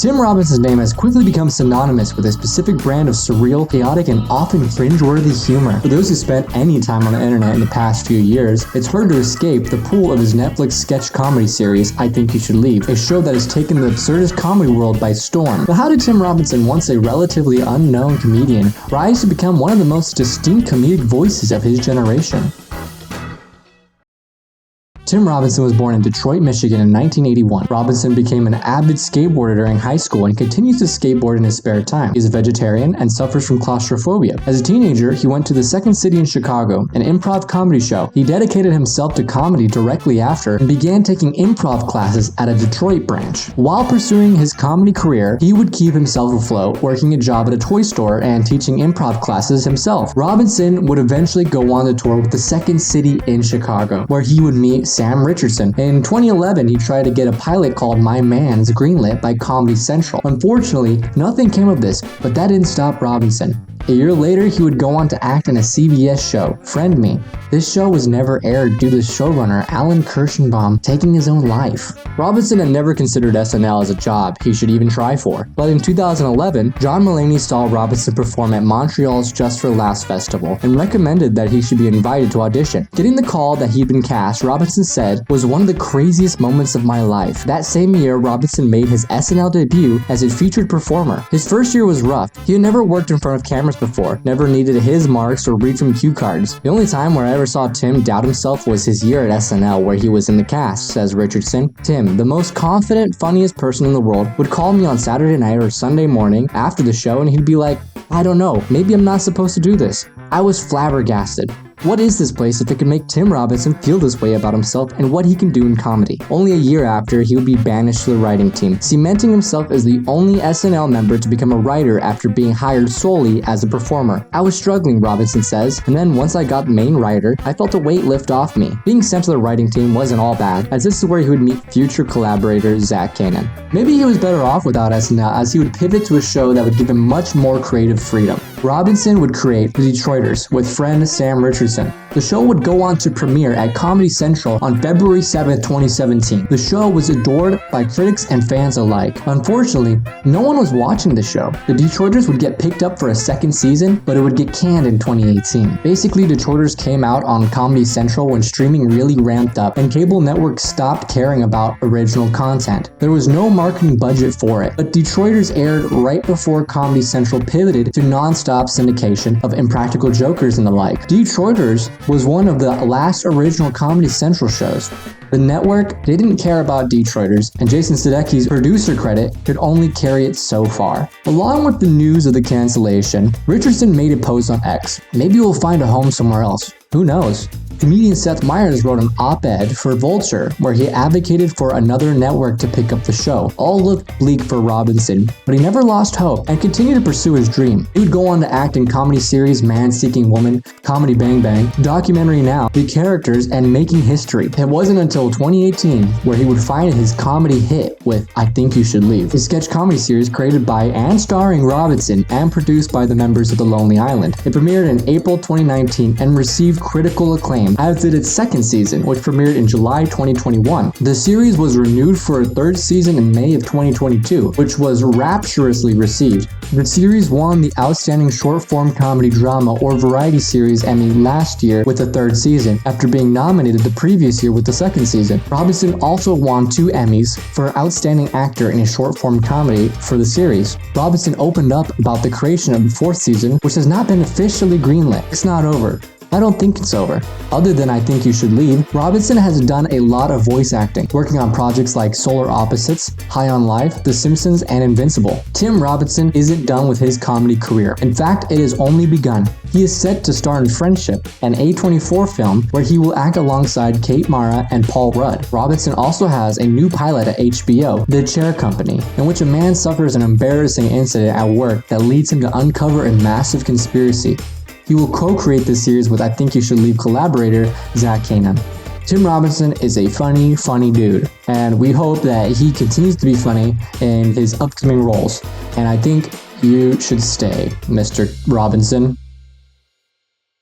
Tim Robinson's name has quickly become synonymous with a specific brand of surreal, chaotic, and often cringeworthy humor. For those who spent any time on the internet in the past few years, it's hard to escape the pool of his Netflix sketch comedy series, I Think You Should Leave, a show that has taken the absurdist comedy world by storm. But how did Tim Robinson, once a relatively unknown comedian, rise to become one of the most distinct comedic voices of his generation? Tim Robinson was born in Detroit, Michigan in 1981. Robinson became an avid skateboarder during high school and continues to skateboard in his spare time. He's a vegetarian and suffers from claustrophobia. As a teenager, he went to the Second City in Chicago, an improv comedy show. He dedicated himself to comedy directly after and began taking improv classes at a Detroit branch. While pursuing his comedy career, he would keep himself afloat, working a job at a toy store and teaching improv classes himself. Robinson would eventually go on the tour with the Second City in Chicago, where he would meet Sam Richardson. In 2011, he tried to get a pilot called My Man's greenlit by Comedy Central. Unfortunately, nothing came of this, but that didn't stop Robinson. A year later, he would go on to act in a CBS show, Friend Me. This show was never aired due to the showrunner Alan Kirshenbaum taking his own life. Robinson had never considered SNL as a job he should even try for. But in 2011, John Mulaney saw Robinson perform at Montreal's Just for Laughs festival and recommended that he should be invited to audition. Getting the call that he'd been cast, Robinson said, was one of the craziest moments of my life. That same year, Robinson made his SNL debut as a featured performer. His first year was rough. He had never worked in front of cameras before, never needed his marks or read from cue cards. The only time where I ever saw Tim doubt himself was his year at SNL where he was in the cast, says Richardson. Tim, the most confident, funniest person in the world, would call me on Saturday night or Sunday morning after the show and he'd be like, I don't know, maybe I'm not supposed to do this. I was flabbergasted. What is this place if it can make Tim Robinson feel this way about himself and what he can do in comedy? Only a year after, he would be banished to the writing team, cementing himself as the only SNL member to become a writer after being hired solely as a performer. I was struggling, Robinson says, and then once I got main writer, I felt a weight lift off me. Being sent to the writing team wasn't all bad, as this is where he would meet future collaborator Zach Kanan. Maybe he was better off without SNL, as he would pivot to a show that would give him much more creative freedom. Robinson would create The Detroiters with friend Sam Richardson. The show would go on to premiere at Comedy Central on February 7, 2017. The show was adored by critics and fans alike. Unfortunately, no one was watching the show. The Detroiters would get picked up for a second season, but it would get canned in 2018. Basically, Detroiters came out on Comedy Central when streaming really ramped up and cable networks stopped caring about original content. There was no marketing budget for it, but Detroiters aired right before Comedy Central pivoted to non-stop syndication of Impractical Jokers and the like. Detroiters was one of the last original Comedy Central shows. The network didn't care about Detroiters, and Jason Sudeikis' producer credit could only carry it so far. Along with the news of the cancellation, Richardson made a post on X. Maybe we'll find a home somewhere else. Who knows? Comedian Seth Meyers wrote an op-ed for Vulture where he advocated for another network to pick up the show. All looked bleak for Robinson, but he never lost hope and continued to pursue his dream. He would go on to act in comedy series Man Seeking Woman, Comedy Bang Bang, documentary Now, The Characters, and Making History. It wasn't until 2018 where he would find his comedy hit with I Think You Should Leave, a sketch comedy series created by and starring Robinson and produced by the members of The Lonely Island. It premiered in April 2019 and received critical acclaim, as did its second season, which premiered in July 2021. The series was renewed for a third season in May of 2022, which was rapturously received. The series won the Outstanding Short-Form Comedy Drama or Variety Series Emmy last year with the third season, after being nominated the previous year with the second season. Robinson also won 2 Emmys for Outstanding Actor in a Short-Form Comedy for the series. Robinson opened up about the creation of the 4th season, which has not been officially greenlit. It's not over. I don't think it's over. Other than I Think You Should Leave, Robinson has done a lot of voice acting, working on projects like Solar Opposites, High on Life, The Simpsons, and Invincible. Tim Robinson isn't done with his comedy career. In fact, it has only begun. He is set to star in Friendship, an A24 film where he will act alongside Kate Mara and Paul Rudd. Robinson also has a new pilot at HBO, The Chair Company, in which a man suffers an embarrassing incident at work that leads him to uncover a massive conspiracy. He will co-create this series with I Think You Should Leave collaborator Zach Kanan. Tim Robinson is a funny dude, and we hope that he continues to be funny in his upcoming roles. And I think you should stay, Mr. Robinson.